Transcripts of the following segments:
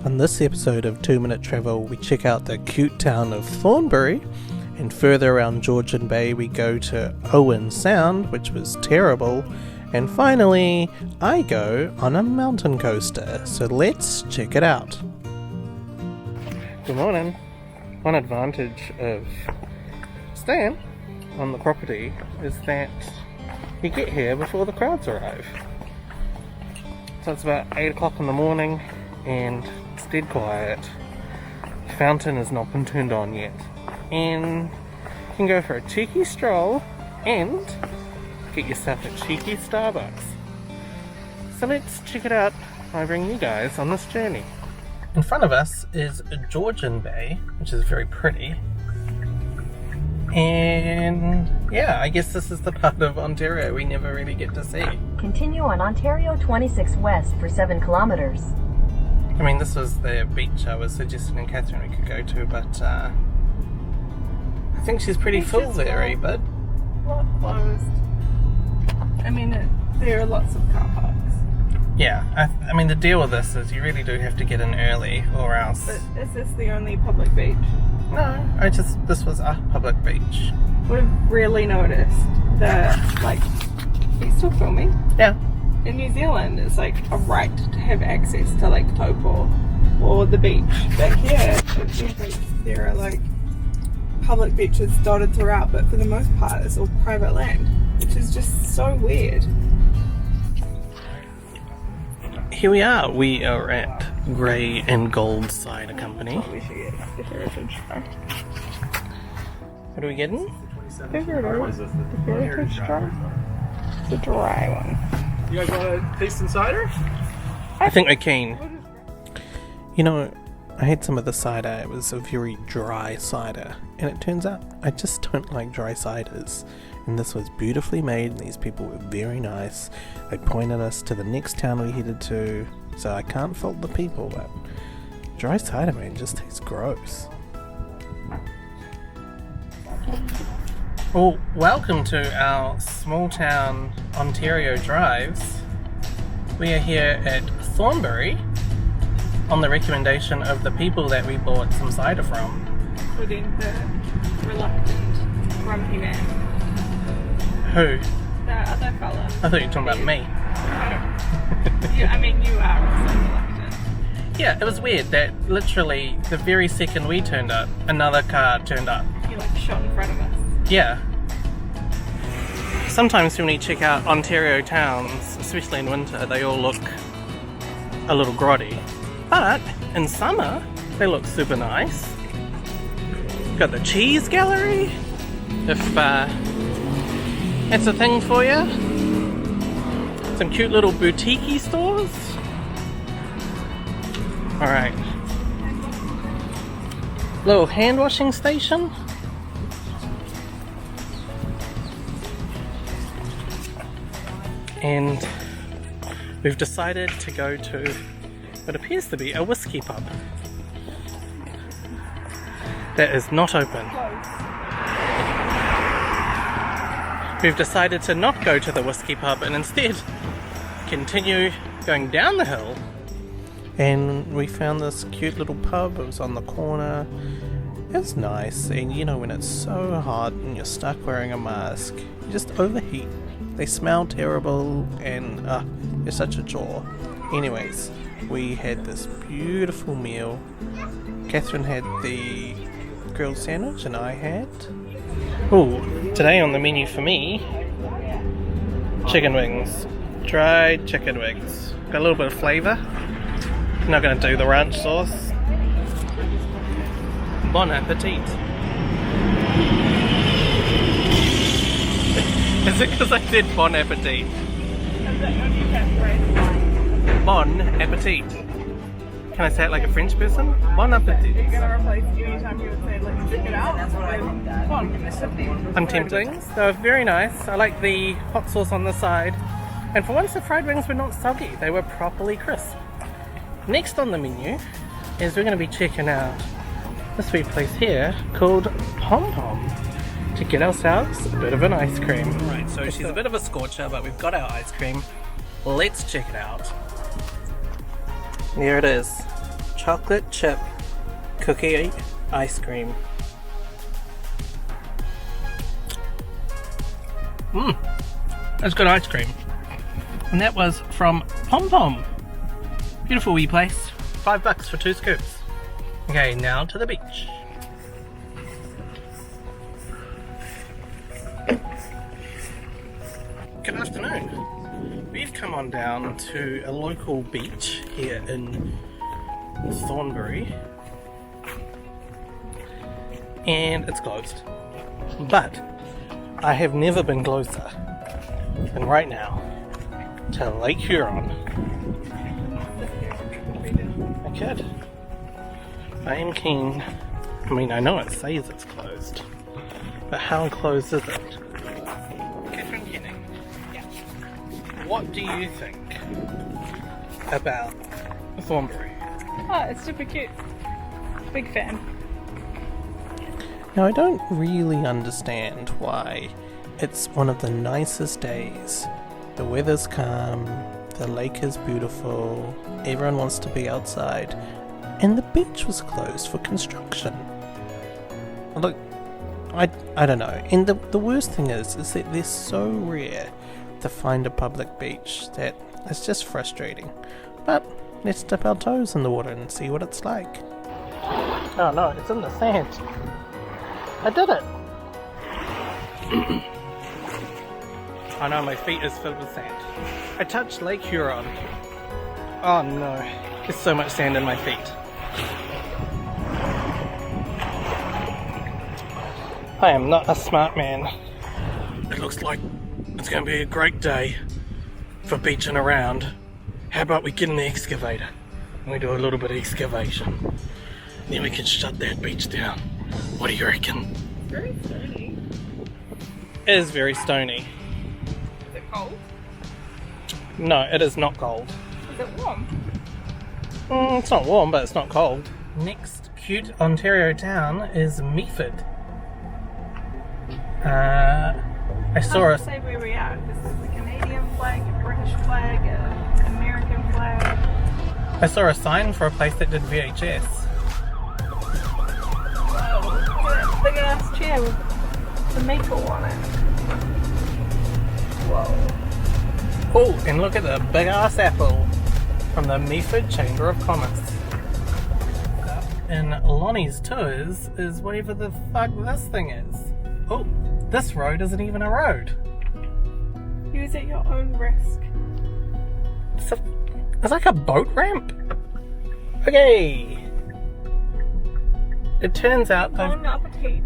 On this episode of 2 Minute Travel, we check out the cute town of Thornbury, and further around Georgian Bay we go to Owen Sound, which was terrible, and finally I go on a mountain coaster, so let's check it out. Good morning. One advantage of staying on the property is that you get here before the crowds arrive. So it's about 8 o'clock in the morning and it's dead quiet. The fountain has not been turned on yet. And you can go for a cheeky stroll and get yourself a cheeky Starbucks. So let's check it out. I bring you guys on this journey. In front of us is Georgian Bay, which is very pretty. And yeah, I guess this is the part of Ontario we never really get to see. Continue on Ontario 26 West for 7 kilometers. I mean, this was the beach I was suggesting Catherine we could go to, but I think she's pretty full there, but closed. I mean, there are lots of car parks. Yeah, I mean the deal with this is you really do have to get in early or else... But is this the only public beach? No, this was a public beach. We've really noticed that, like, are you still filming? Yeah. In New Zealand, it's like a right to have access to like Taupo or the beach. Back here, it seems like there are like public beaches dotted throughout, but for the most part it's all private land, which is just so weird. Here we are. We are at Grey and Gold Cider Company. We should get the heritage jar. What are we getting? The heritage jar. The dry one. You guys want to taste some cider? I think we're keen. You know, I had some of the cider. It was a very dry cider, and it turns out I just don't like dry ciders. And this was beautifully made, and these people were very nice. They pointed us to the next town we headed to, so I can't fault the people, but dry cider, man, just tastes gross. Well, welcome to our small town Ontario drives. We are here at Thornbury on the recommendation of the people that we bought some cider from. Including the reluctant, grumpy man. Who? The other fella. I thought you were talking about me. I mean, you are also reluctant. Yeah, it was weird that literally the very second we turned up, another car turned up. You like shot in front of us. Yeah. Sometimes when you check out Ontario towns, especially in winter, they all look a little grotty. But in summer, they look super nice. Got the cheese gallery, if that's a thing for you. Some cute little boutique-y stores. Alright. Little hand washing station. And we've decided to go to what appears to be a whiskey pub that is not open. We've decided to not go to the whiskey pub and instead continue going down the hill. And we found this cute little pub. It was on the corner. It's nice, and you know when it's so hot and you're stuck wearing a mask, you just overheat. They smell terrible and it's such a chore. Anyways, we had this beautiful meal. Catherine had the grilled sandwich and I had... Oh, today on the menu for me, chicken wings. Dried chicken wings. Got a little bit of flavour. Not going to do the ranch sauce. Bon appetit. Is it because I said bon appetit? Bon appetit. Can I say it like a French person? Bon appetit. You're gonna replace anytime you would say, let's check it out. I'm tempting. They're very nice. I like the hot sauce on the side. And for once the fried wings were not soggy. They were properly crisp. Next on the menu is we're going to be checking out this sweet place here called Pom Pom to get ourselves a bit of an ice cream. Right, so she's a bit of a scorcher, but we've got our ice cream. Let's check it out. Here it is. chocolate chip cookie ice cream. That's good ice cream. And that was from Pom Pom. Beautiful wee place. $5 for 2 scoops. Okay, now to the beach. Good afternoon. We've come on down to a local beach here in Thornbury. And it's closed. But I have never been closer than right now to Lake Huron. I could. I am keen. I mean, I know it says it's closed, but how closed is it? Catherine Kenning, what do you think about Thornbury? Oh, it's super cute. Big fan. Now, I don't really understand why it's one of the nicest days. The weather's calm, the lake is beautiful, everyone wants to be outside, and the beach was closed for construction. Look, I don't know. And the worst thing is that they're so rare to find a public beach that it's just frustrating. But let's dip our toes in the water and see what it's like. Oh no, it's in the sand. I did it! Oh no, my feet is filled with sand. I touched Lake Huron. Oh no, there's so much sand in my feet. I am not a smart man. It looks like it's going to be a great day for beaching around. How about we get in the excavator and we do a little bit of excavation. Then we can shut that beach down. What do you reckon? Very stony. It is very stony. Is it cold? No, it is not cold. Is it warm? It's not warm, but it's not cold. Next cute Ontario town is Meaford. I saw Hard to say where we are. This is a Canadian flag, a British flag, an American flag. I saw a sign for a place that did VHS. Big ass chair with the maple on it. Whoa. Oh, and look at the big ass apple from the Meaford Chamber of Commerce. And Lonnie's Tours is whatever the fuck this thing is. Oh, this road isn't even a road. Use at your own risk. It's like a boat ramp. Okay. It turns out Bon appetit.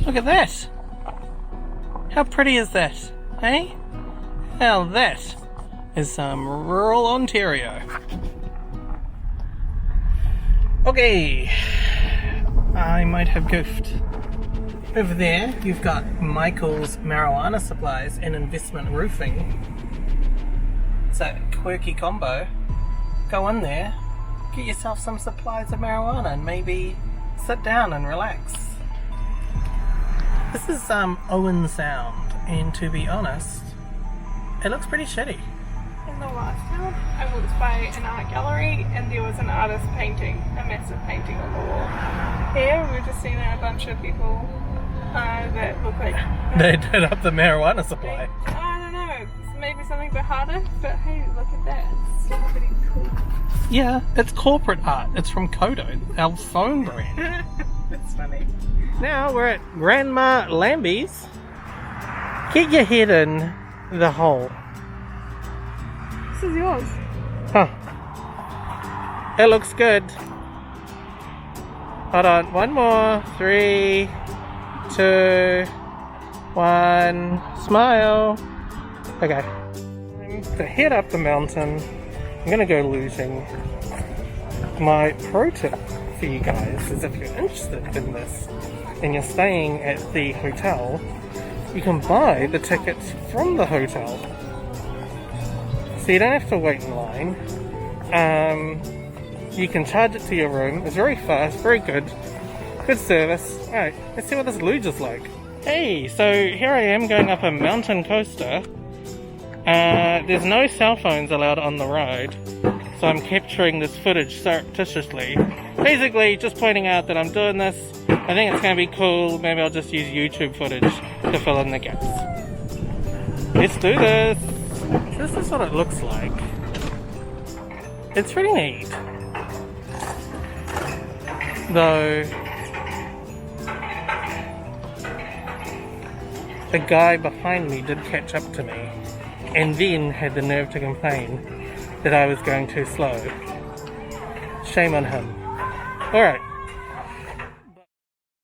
Look at that! How pretty is that? Eh? Now that is some rural Ontario. Okay, I might have goofed. Over there, you've got Michael's Marijuana Supplies and Investment Roofing. It's a quirky combo. Go in there, get yourself some supplies of marijuana and maybe sit down and relax. This is Owen Sound, and to be honest, it looks pretty shitty. In the last town, I walked by an art gallery and there was an artist painting, a massive painting on the wall. Here we're just seeing a bunch of people that look like... They did up the marijuana supply. I don't know, maybe something a bit harder, but hey, look at that. It's pretty cool. Yeah, it's corporate art. It's from Kodo, our phone brand. That's funny. Now we're at Grandma Lambie's. Get your head in the hole. This is yours. Huh. It looks good. Hold on, one more. 3, 2, 1. Smile. Okay. To head up the mountain, I'm gonna go losing. My pro tip for you guys is if you're interested in this and you're staying at the hotel, you can buy the tickets from the hotel. So you don't have to wait in line. You can charge it to your room. It's very fast, very good. Good service. Alright, let's see what this luge is like. Hey, so here I am going up a mountain coaster. There's no cell phones allowed on the road, so I'm capturing this footage surreptitiously. Basically, just pointing out that I'm doing this. I think it's going to be cool. Maybe I'll just use YouTube footage to fill in the gaps. Let's do this! This is what it looks like. It's pretty neat. Though, the guy behind me did catch up to me, and then had the nerve to complain that I was going too slow. Shame on him. Alright,